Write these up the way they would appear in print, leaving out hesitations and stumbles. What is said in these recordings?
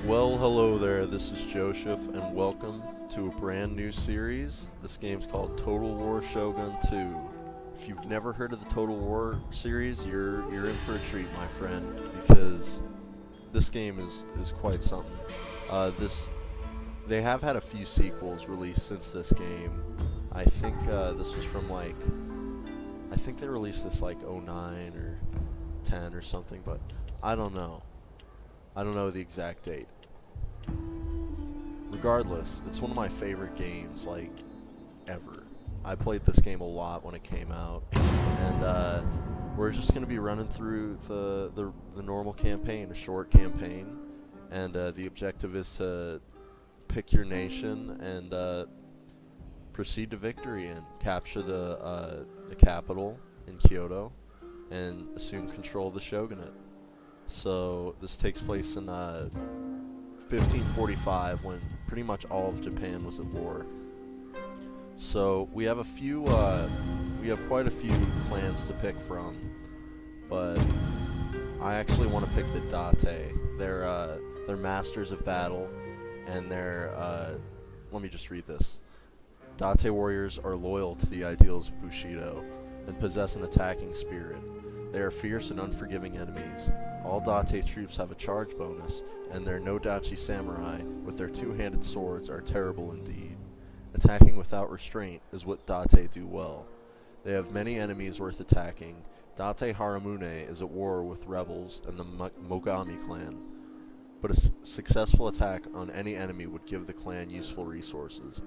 Well, hello there, this is JoeShuff, and welcome to a brand new series. This game's called Total War Shogun 2. If you've never heard of the Total War series, you're in for a treat, my friend, because this game is quite something. They have had a few sequels released since this game. I think this was from I think they released this like 09 or 10 or something, but I don't know. I don't know the exact date. Regardless, it's one of my favorite games, like, ever. I played this game a lot when it came out, and we're just going to be running through the normal campaign, a short campaign, and the objective is to pick your nation and proceed to victory and capture the capital in Kyoto and assume control of the shogunate. So this takes place in 1545, when pretty much all of Japan was at war. So we have quite a few clans to pick from, but I actually want to pick the Date. They're masters of battle, and let me just read this. Date warriors are loyal to the ideals of Bushido and possess an attacking spirit. They are fierce and unforgiving enemies. All Date troops have a charge bonus, and their no-dachi samurai, with their two-handed swords, are terrible indeed. Attacking without restraint is what Date do well. They have many enemies worth attacking. Date Haramune is at war with rebels and the Mogami clan, but a successful attack on any enemy would give the clan useful resources.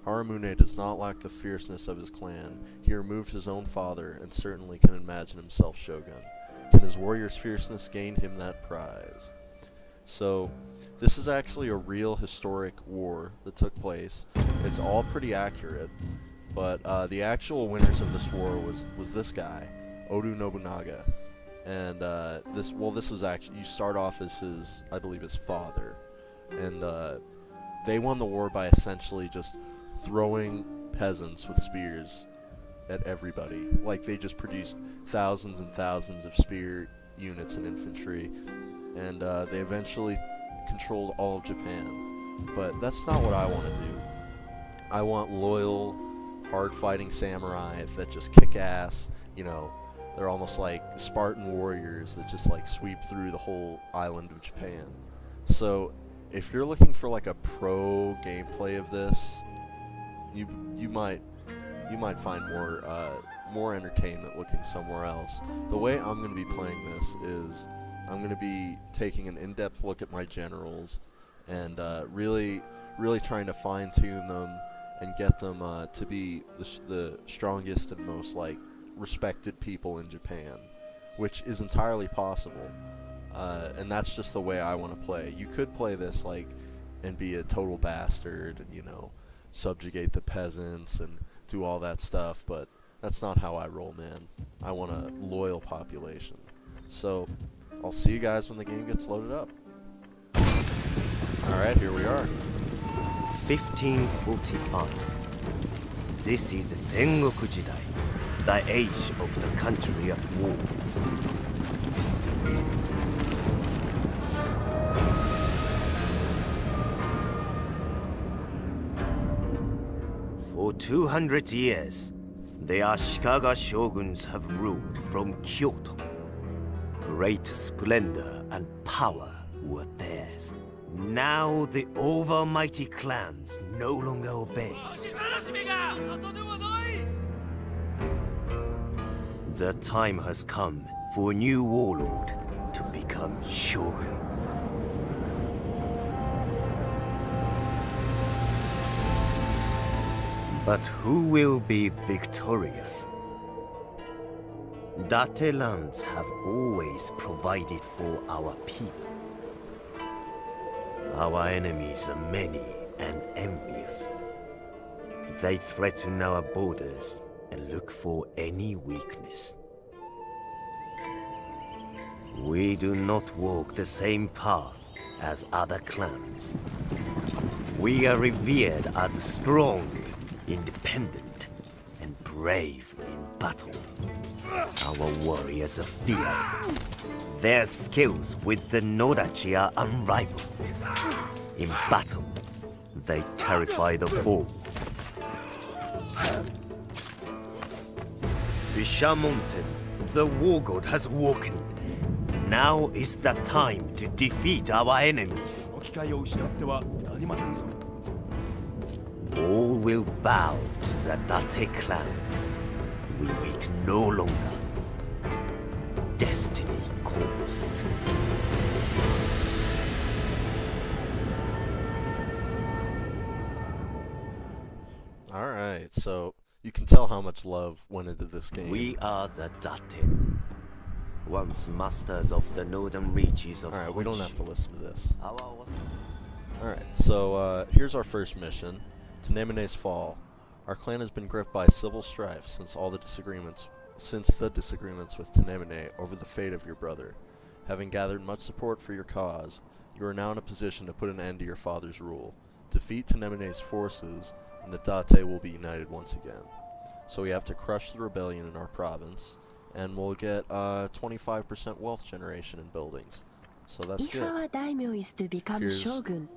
Haramune does not lack the fierceness of his clan. He removed his own father and certainly can imagine himself shogun. Can his warrior's fierceness gain him that prize? So, this is actually a real historic war that took place. It's all pretty accurate, but the actual winners of this war was this guy, Oda Nobunaga. And this was actually, you start off as I believe his father. And they won the war by essentially just throwing peasants with spears at everybody. Like, they just produced thousands and thousands of spear units and infantry, and they eventually controlled all of Japan. But that's not what I want to do. I want loyal, hard-fighting samurai that just kick ass. You know, they're almost like Spartan warriors that just like sweep through the whole island of Japan. So if you're looking for like a pro gameplay of this, you might find more entertainment looking somewhere else. The way I'm going to be playing this is I'm going to be taking an in-depth look at my generals and really trying to fine-tune them and get them to be the strongest and most like respected people in Japan, which is entirely possible. And that's just the way I want to play. You could play this like and be a total bastard and, you know, subjugate the peasants and do all that stuff, but that's not how I roll, man. I want a loyal population. So I'll see you guys when the game gets loaded up. Alright, here we are. 1545. This is Sengoku Jidai, the age of the country at war. For 200 years, the Ashikaga shoguns have ruled from Kyoto. Great splendor and power were theirs. Now the overmighty clans no longer obey. The time has come for a new warlord to become shogun. But who will be victorious? Date lands have always provided for our people. Our enemies are many and envious. They threaten our borders and look for any weakness. We do not walk the same path as other clans. We are revered as strong, independent, and brave in battle. Our warriors are feared. Their skills with the Nodachi are unrivaled. In battle, they terrify the foe. Bishamonten, the war god has woken. Now is the time to defeat our enemies. All will bow to the Date clan. We wait no longer. Destiny calls. Alright, so you can tell how much love went into this game. We are the Date. Once masters of the northern reaches of Alright, we don't have to listen to this. Our Alright, so here's our first mission. Tenemene's Fall. Our clan has been gripped by civil strife since the disagreements with Tenemene over the fate of your brother. Having gathered much support for your cause, you are now in a position to put an end to your father's rule. Defeat Tenemene's forces, and the Date will be united once again. So we have to crush the rebellion in our province, and we'll get 25% wealth generation in buildings. So that's If good. our daimyo is to become Here's- shogun,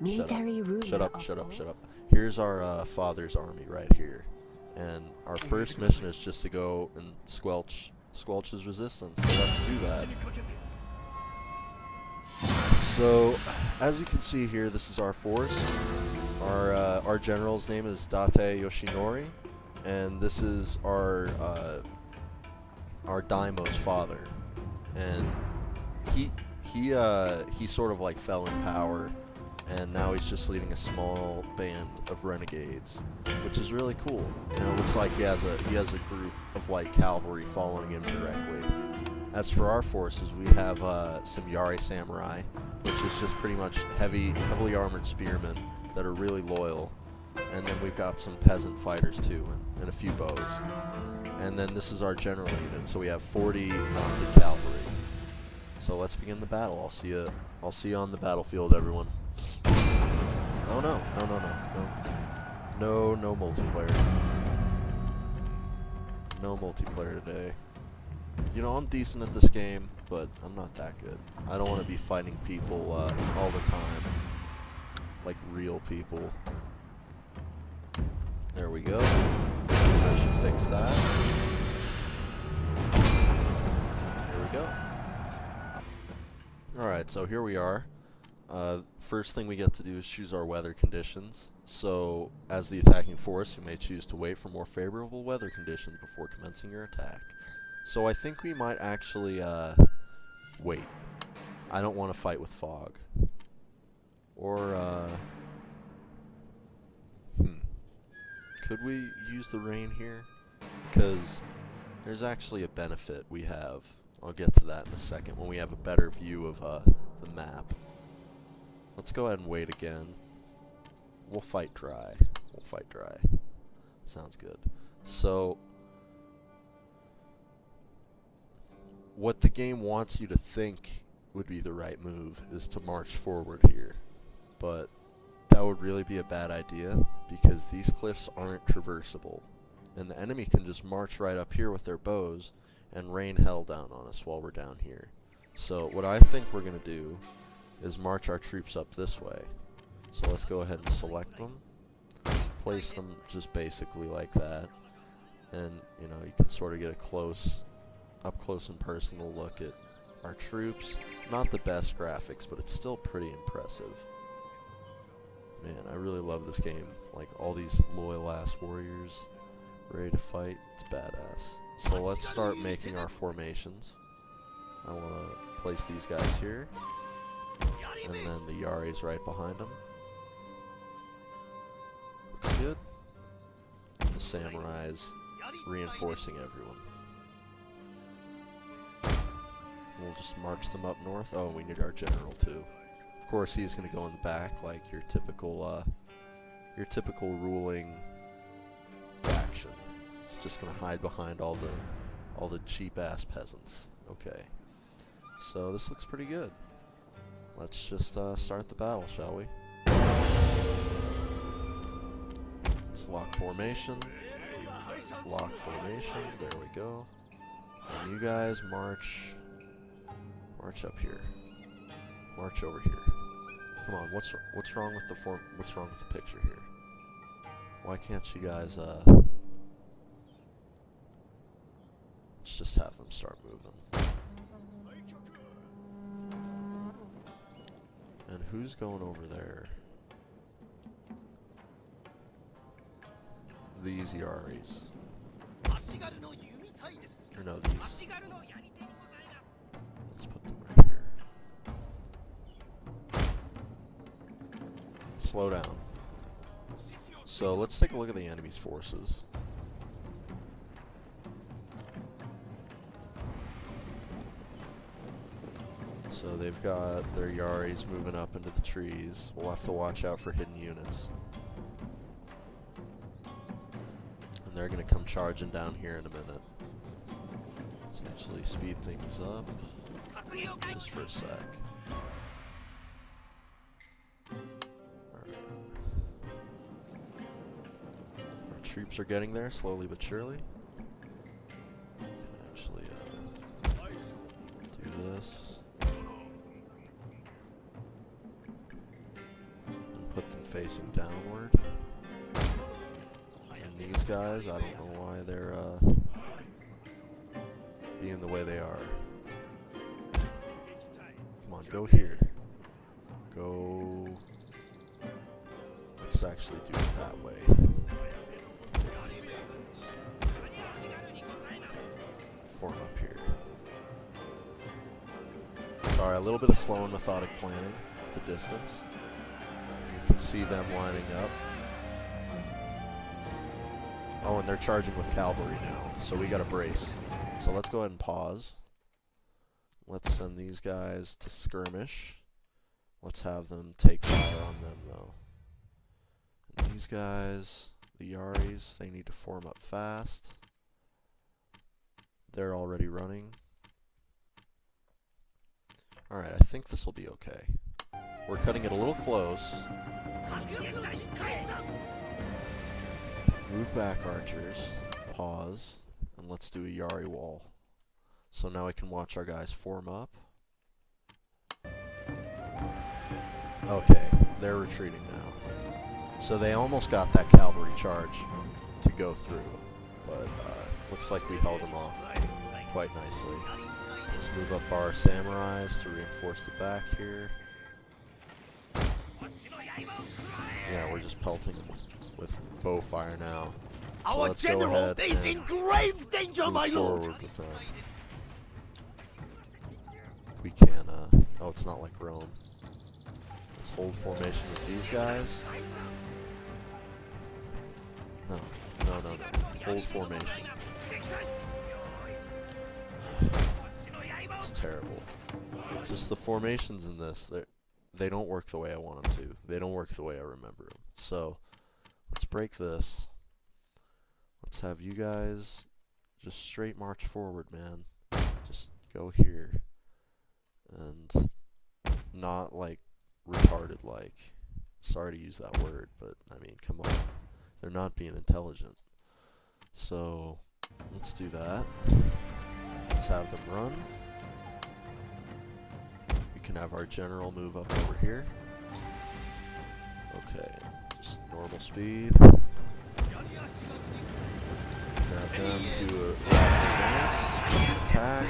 military ruler Shut up, of shut up, all- shut up. Here's our father's army right here. And our first mission is just to go and squelch his resistance. So let's do that. So, as you can see here, this is our force. Our general's name is Date Yoshinori, and this is our daimo's father. And he sort of like fell in power, and now he's just leading a small band of renegades, which is really cool. You know, it looks like he has a group of like cavalry following him directly. As for our forces, we have some Yari samurai, which is just pretty much heavily armored spearmen that are really loyal. And then we've got some peasant fighters too, and a few bows. And then this is our general unit, so we have 40 mounted cavalry. So let's begin the battle. I'll see you on the battlefield, everyone. Oh no multiplayer. No multiplayer today. You know, I'm decent at this game, but I'm not that good. I don't want to be fighting people all the time. Like real people. There we go. I should fix that. There we go. Alright, so here we are. First thing we get to do is choose our weather conditions. So, as the attacking force, you may choose to wait for more favorable weather conditions before commencing your attack. So I think we might actually, wait. I don't want to fight with fog. Or, could we use the rain here? Because there's actually a benefit we have. I'll get to that in a second when we have a better view of, the map. Let's go ahead and wait again. We'll fight dry. Sounds good. So, what the game wants you to think would be the right move is to march forward here. But that would really be a bad idea, because these cliffs aren't traversable. And the enemy can just march right up here with their bows and rain hell down on us while we're down here. So what I think we're going to do is march our troops up this way. So let's go ahead and select them. Place them just basically like that. And, you know, you can sort of get a up close and personal look at our troops. Not the best graphics, but it's still pretty impressive. Man, I really love this game. Like, all these loyal ass warriors ready to fight. It's badass. So let's start making our formations. I want to place these guys here, and then the Yari's right behind them. Looks good. And the samurais reinforcing everyone. We'll just march them up north. Oh, we need our general too. Of course, he's going to go in the back like your typical ruling faction. It's just going to hide behind all the cheap ass peasants. Okay. So this looks pretty good. Let's just start the battle, shall we? Let's lock formation. Lock formation. There we go. And you guys march up here. March over here. Come on, what's wrong with the what's wrong with the picture here? Why can't you guys let's just have them start moving. And who's going over there? These Yaris. Or no, these. Let's put them right here. Slow down. So let's take a look at the enemy's forces. So they've got their Yaris moving up into the trees. We'll have to watch out for hidden units. And they're going to come charging down here in a minute. Let's actually speed things up just for a sec. Alright. Our troops are getting there slowly but surely. We can actually do this. Put them facing downward. And these guys, I don't know why they're being the way they are. Come on, go here. Go. Let's actually do it that way. Form up here. Sorry, a little bit of slow and methodic planning at the distance. You can see them lining up. Oh, and they're charging with cavalry now, so we gotta brace. So let's go ahead and pause. Let's send these guys to skirmish. Let's have them take fire on them, though. And these guys, the Yaris, they need to form up fast. They're already running. Alright, I think this will be okay. We're cutting it a little close. Move back, archers. Pause. And let's do a Yari wall. So now I can watch our guys form up. Okay, they're retreating now. So they almost got that cavalry charge to go through. But looks like we held them off quite nicely. Let's move up our samurais to reinforce the back here. Yeah, we're just pelting them with bow fire now. So Our general is in grave danger, my lord. We can, oh, it's not like Rome. Let's hold formation with these guys. No. Hold formation. It's terrible. Just the formations in this, they don't work the way I want them to. They don't work the way I remember them. So, let's break this. Let's have you guys just straight march forward, man. Just go here. And not like retarded like. Sorry to use that word, but I mean, come on. They're not being intelligent. So, let's do that. Let's have them run. We can have our general move up over here. Okay, just normal speed. Have them do a rapid advance, attack.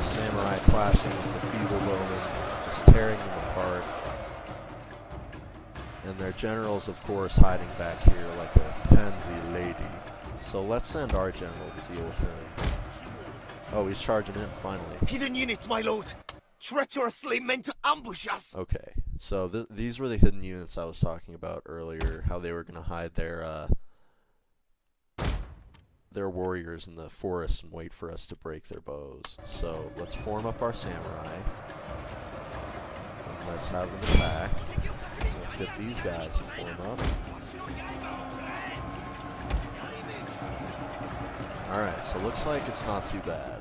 Samurai clashing with the feeble bowmen, just tearing them apart. And their general's, of course, hiding back here like a pansy lady. So let's send our general to deal with him. Oh, he's charging in, finally. Hidden units, my lord! Treacherously meant to ambush us! Okay, so these were the hidden units I was talking about earlier, how they were going to hide their warriors in the forest and wait for us to break their bows. So let's form up our samurai. And let's have them attack. Let's get these guys to form up. Alright, so looks like it's not too bad.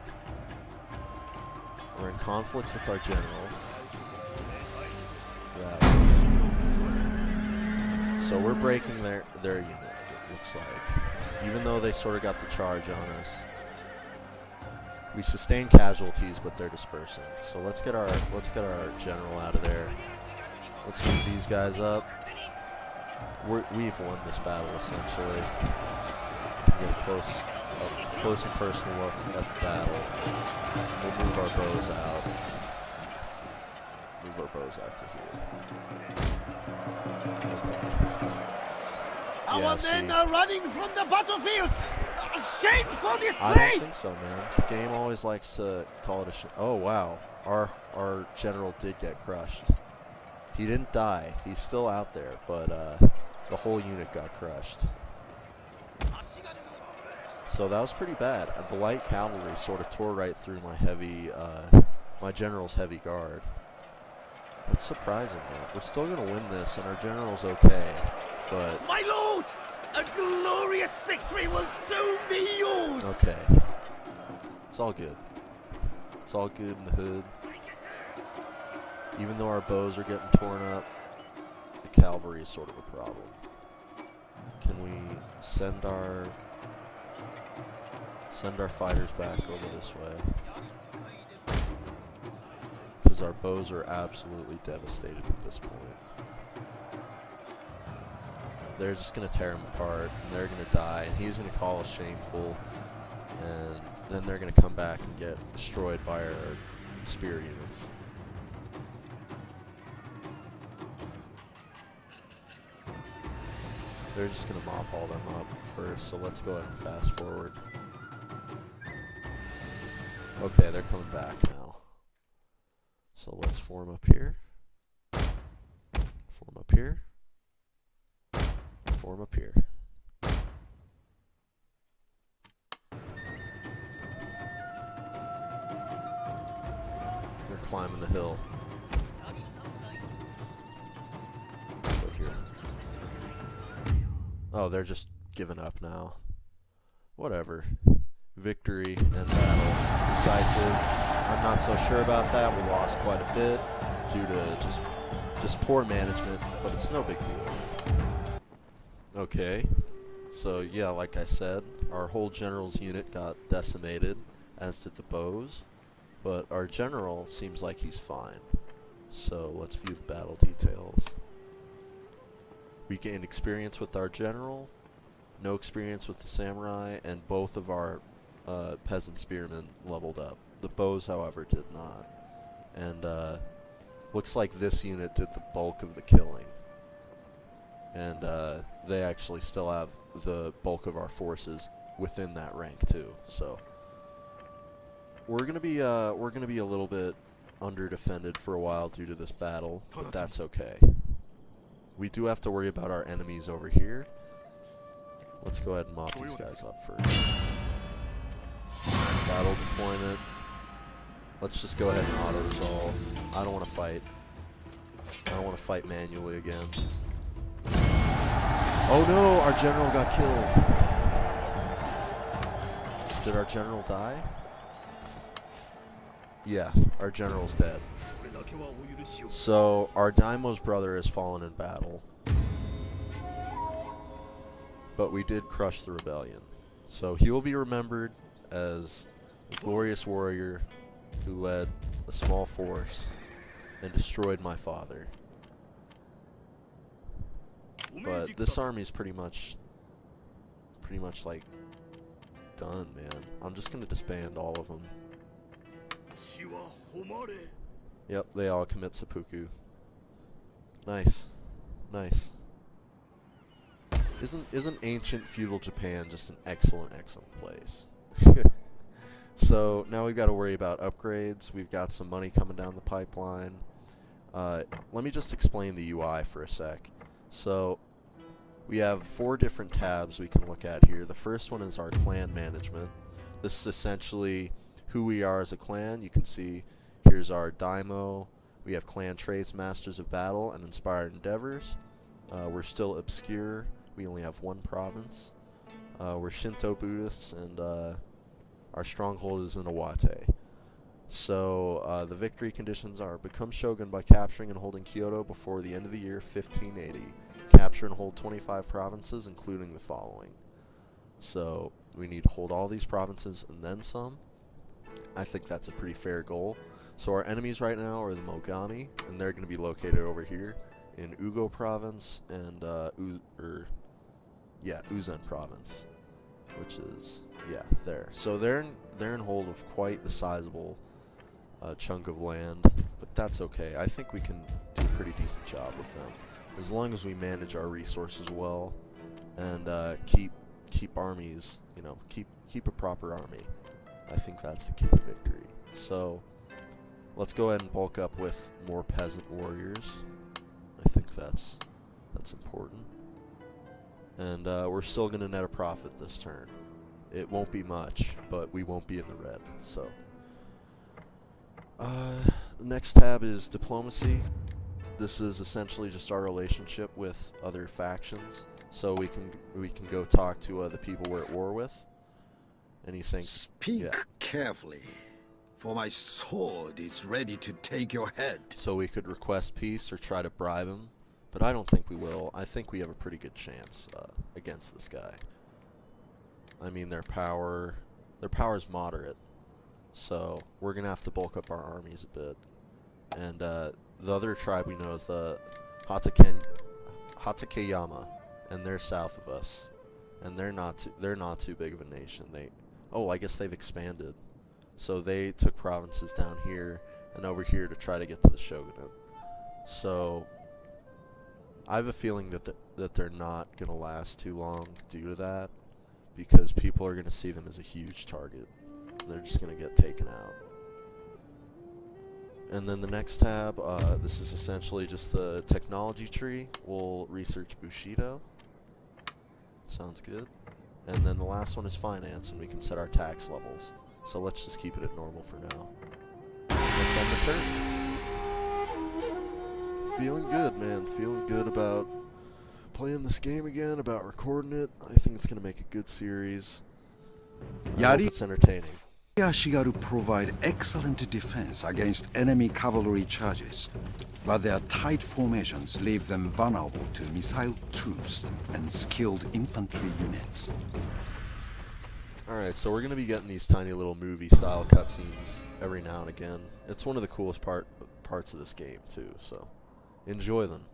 We're in conflict with our general. So we're breaking their unit with looks like. Even though they sort of got the charge on us. We sustain casualties, but they're dispersing. So let's get our general out of there. Let's move these guys up. We've won this battle essentially. Get a close and personal look at the battle. We'll move our bows out. Move our bows out to here. Okay. Our men are running from the battlefield. Shameful display! I don't think so, man. The game always likes to call it a oh, wow. Our general did get crushed. He didn't die. He's still out there, but the whole unit got crushed. So that was pretty bad. The light cavalry sort of tore right through my general's heavy guard. That's surprising, though. We're still going to win this, and our general's okay, but... My lord! A glorious victory will soon be yours! Okay. It's all good. It's all good in the hood. Even though our bows are getting torn up, the cavalry is sort of a problem. Can we send our fighters back over this way? Because our bows are absolutely devastated at this point. They're just going to tear him apart, and they're going to die, and he's going to call us shameful, and then they're going to come back and get destroyed by our spear units. They're just going to mop all them up first, so let's go ahead and fast forward. Okay, they're coming back now. So let's form up here. Form up here. Form up here. They're climbing the hill. Over here. Oh, they're just giving up now. Whatever. Victory and battle. Decisive. I'm not so sure about that. We lost quite a bit due to just poor management, but it's no big deal. Okay. So yeah, like I said, our whole general's unit got decimated, as did the bows, but our general seems like he's fine. So let's view the battle details. We gained experience with our general, no experience with the samurai, and both of our peasant spearmen leveled up. The bows, however, did not. And looks like this unit did the bulk of the killing. And they actually still have the bulk of our forces within that rank too. So we're gonna be a little bit under defended for a while due to this battle, but that's okay. We do have to worry about our enemies over here. Let's go ahead and mop these guys up first. Battle deployment. Let's just go ahead and auto-resolve. I don't want to fight. I don't want to fight manually again. Oh no, our general got killed. Did our general die? Yeah, our general's dead. So, our Daimo's brother has fallen in battle. But we did crush the rebellion. So he will be remembered as a glorious warrior who led a small force and destroyed my father. But this army's pretty much like done, man. I'm just gonna disband all of them. Yep, they all commit seppuku. Nice, nice. Isn't ancient feudal Japan just an excellent place? So now we've got to worry about upgrades. We've got some money coming down the pipeline. Let me just explain the UI for a sec. So we have 4 different tabs we can look at here. The first one is our clan management. This is essentially who we are as a clan. You can see here's our Daimo. We have clan traits, masters of battle, and inspired endeavors. We're still obscure. We only have 1 province. We're Shinto Buddhists, and our stronghold is in Iwate. So the victory conditions are: become shogun by capturing and holding Kyoto before the end of the year 1580. Capture and hold 25 provinces, including the following. So we need to hold all these provinces and then some. I think that's a pretty fair goal. So our enemies right now are the Mogami, and they're going to be located over here in Ugo province and Uzen province, which is there. So they're in hold of quite the sizable chunk of land, but that's okay. I think we can do a pretty decent job with them as long as we manage our resources well and keep armies, keep a proper army. I think that's the key to victory. So let's go ahead and bulk up with more peasant warriors. I think that's important. And we're still going to net a profit this turn. It won't be much, but we won't be in the red. So the next tab is diplomacy. This is essentially just our relationship with other factions. So we can go talk to the people we're at war with. And he's saying, "Speak carefully, for my sword is ready to take your head." So we could request peace or try to bribe him, but I don't think we will. I think we have a pretty good chance against this guy. I mean, their power is moderate, so we're gonna have to bulk up our armies a bit. And the other tribe we know is the Hatakeyama, and they're south of us, and they're not too big of a nation. I guess they've expanded. So they took provinces down here and over here to try to get to the shogunate. So I have a feeling that they're not going to last too long due to that, because people are going to see them as a huge target. They're just going to get taken out. And then the next tab, this is essentially just the technology tree. We'll research Bushido. Sounds good. And then the last one is finance, and we can set our tax levels. So let's just keep it at normal for now. Let's end the turn. Feeling good, man. Feeling good about playing this game again, about recording it. I think it's going to make a good series. I hope it's entertaining. Yashigaru provide excellent defense against enemy cavalry charges, but their tight formations leave them vulnerable to missile troops and skilled infantry units. Alright, so we're going to be getting these tiny little movie-style cutscenes every now and again. It's one of the coolest parts of this game, too, so enjoy them.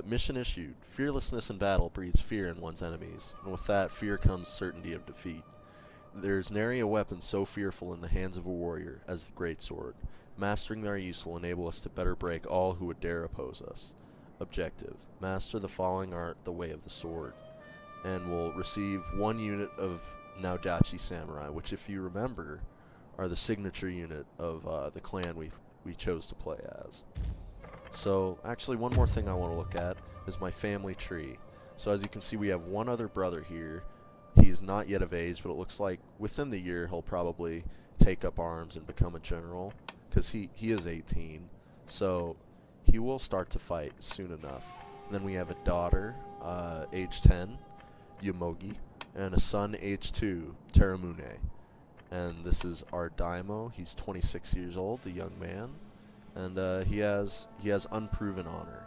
Mission issued. Fearlessness in battle breeds fear in one's enemies, and with that fear comes certainty of defeat. There's nary a weapon so fearful in the hands of a warrior as the great sword. Mastering their use will enable us to better break all who would dare oppose us. Objective: master the following art, the way of the sword, and we'll receive 1 unit of Naodachi Samurai, which, if you remember, are the signature unit of the clan we chose to play as. So, actually, one more thing I want to look at is my family tree. So as you can see, we have one other brother here. He's not yet of age, but it looks like within the year he'll probably take up arms and become a general, because he is 18, so he will start to fight soon enough. And then we have a daughter, age 10, Yamogi, and a son, age 2, Teramune. And this is our Daimo. He's 26 years old, the young man, and he has unproven honor.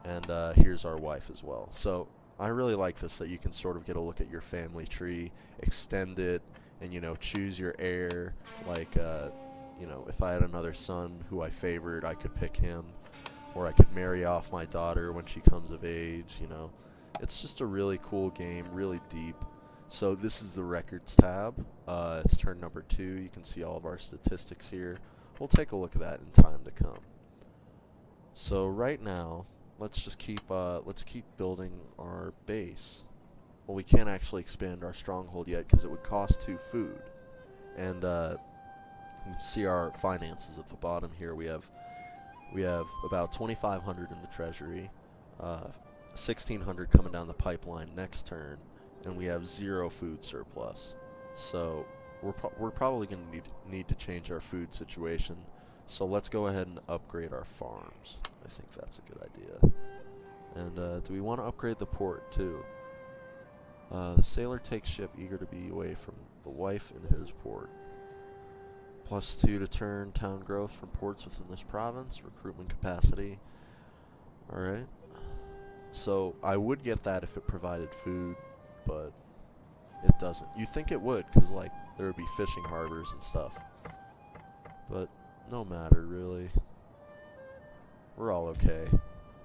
And here's our wife as well. So I really like this, that you can sort of get a look at your family tree, extend it, and, choose your heir. Like, if I had another son who I favored, I could pick him, or I could marry off my daughter when she comes of age, It's just a really cool game, really deep. So this is the records tab. It's turn number 2. You can see all of our statistics here. We'll take a look at that in time to come. So right now, let's keep building our base. Well, we can't actually expand our stronghold yet because it would cost 2 food. And you can see our finances at the bottom here. We have about 2,500 in the treasury, 1,600 coming down the pipeline next turn, and we have 0 food surplus. So we're probably going to need to change our food situation. So let's go ahead and upgrade our farms. I think that's a good idea. And do we want to upgrade the port too? The sailor takes ship, eager to be away from the wife in his port. +2 to turn town growth from ports within this province. Recruitment capacity. Alright. So, I would get that if it provided food, but it doesn't. You'd think it would, because, like, there would be fishing harbors and stuff. But, no matter, really. We're all okay.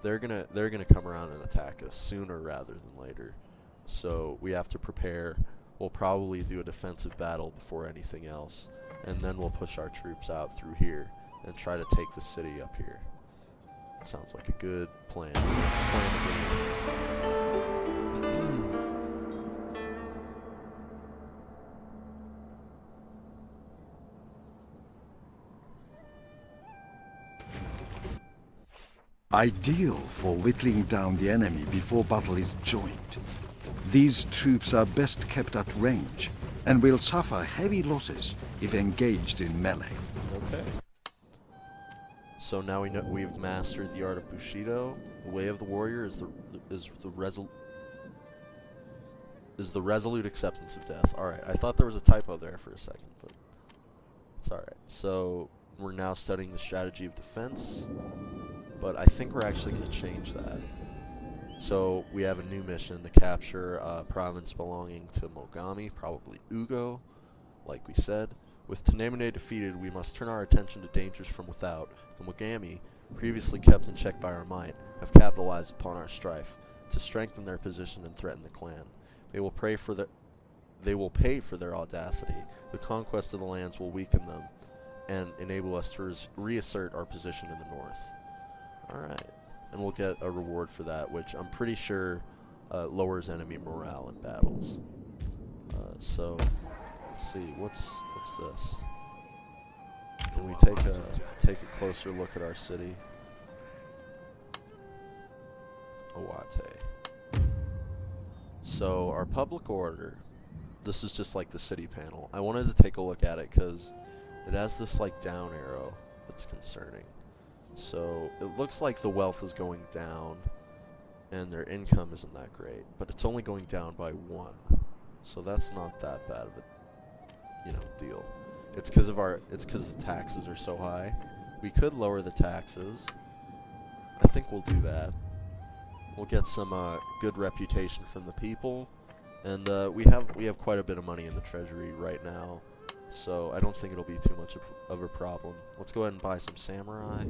They're gonna come around and attack us sooner rather than later. So, we have to prepare. We'll probably do a defensive battle before anything else. And then we'll push our troops out through here and try to take the city up here. Sounds like a good plan. Ideal for whittling down the enemy before battle is joined. These troops are best kept at range and will suffer heavy losses if engaged in melee. Okay. So now we know we've mastered the art of Bushido. The way of the warrior is the resolute acceptance of death. All right, I thought there was a typo there for a second, but it's all right. So we're now studying the strategy of defense, but I think we're actually going to change that. So we have a new mission to capture a province belonging to Mogami, probably Ugo, like we said. With Tanemone defeated, we must turn our attention to dangers from without. The Mogami, previously kept in check by our might, have capitalized upon our strife to strengthen their position and threaten the clan. They will pay for their audacity. The conquest of the lands will weaken them and enable us to reassert our position in the north. Alright, and we'll get a reward for that, which I'm pretty sure lowers enemy morale in battles. So, let's see, what's this? Can we take a closer look at our city? Owate. So, our public order, this is just like the city panel. I wanted to take a look at it because it has this like down arrow that's concerning. So, it looks like the wealth is going down and their income isn't that great, but it's only going down by 1. So that's not that bad of a, deal. It's because the taxes are so high. We could lower the taxes. I think we'll do that. We'll get some good reputation from the people, and we have quite a bit of money in the treasury right now, so I don't think it'll be too much of a problem. Let's go ahead and buy some samurai,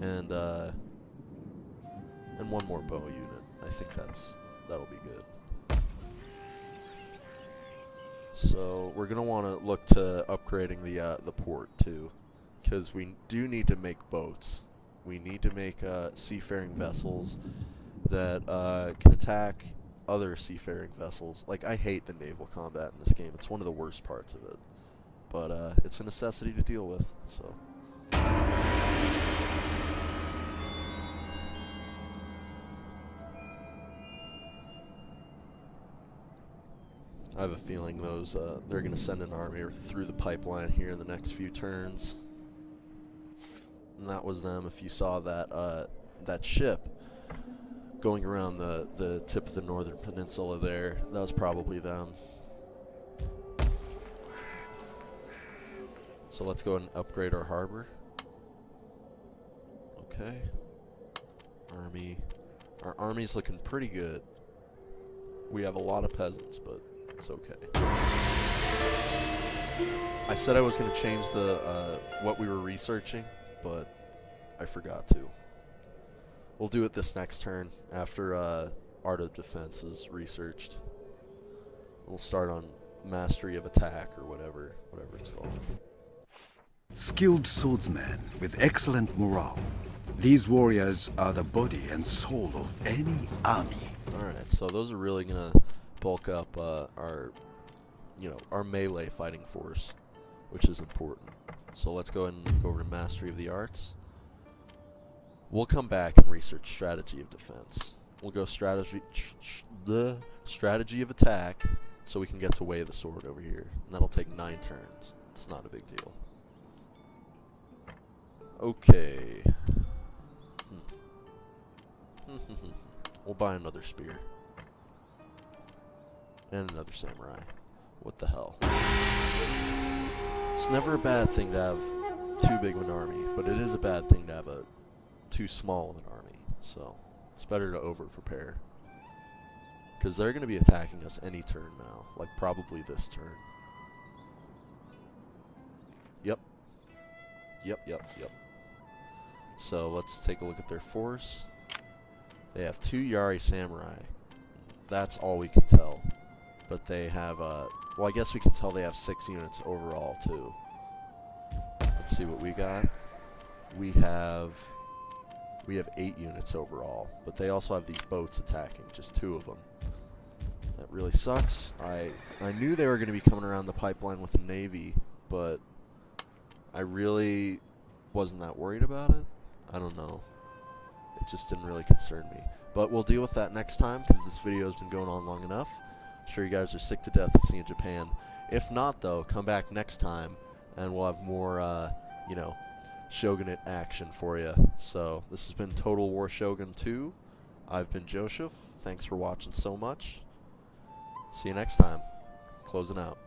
and one more bow unit. I think that'll be good. So we're gonna want to look to upgrading the port too, because we do need to make boats. We need to make seafaring vessels that can attack other seafaring vessels. Like, I hate the naval combat in this game. It's one of the worst parts of it, but it's a necessity to deal with. So. I have a feeling they're going to send an army through the pipeline here in the next few turns. And that was them. If you saw that ship going around the tip of the northern peninsula there, that was probably them. So let's go and upgrade our harbor. Okay. Our army's looking pretty good. We have a lot of peasants, but it's okay. I said I was going to change what we were researching, but I forgot to. We'll do it this next turn after Art of Defense is researched. We'll start on Mastery of Attack or whatever it's called. Skilled swordsmen with excellent morale. These warriors are the body and soul of any army. Alright, so those are really going to bulk up our melee fighting force, which is important. So let's go ahead and go over to Mastery of the Arts. We'll come back and research Strategy of Defense. We'll go the Strategy of Attack, so we can get to Way of the Sword over here. And that'll take 9 turns. It's not a big deal. Okay. We'll buy another spear. And another samurai. What the hell? It's never a bad thing to have too big of an army, but it is a bad thing to have a too small of an army. So it's better to over-prepare. Because they're going to be attacking us any turn now. Like, probably this turn. Yep. Yep. So, let's take a look at their force. They have 2 Yari Samurai. That's all we can tell. But they have, well, I guess we can tell they have 6 units overall, too. Let's see what we got. We have 8 units overall. But they also have these boats attacking, just 2 of them. That really sucks. I knew they were going to be coming around the pipeline with a navy, but I really wasn't that worried about it. I don't know. It just didn't really concern me. But we'll deal with that next time, because this video has been going on long enough. I'm sure you guys are sick to death of seeing Japan. If not, though, come back next time, and we'll have more, you know, Shogunate action for you. So, this has been Total War Shogun 2. I've been JoeShuff. Thanks for watching so much. See you next time. Closing out.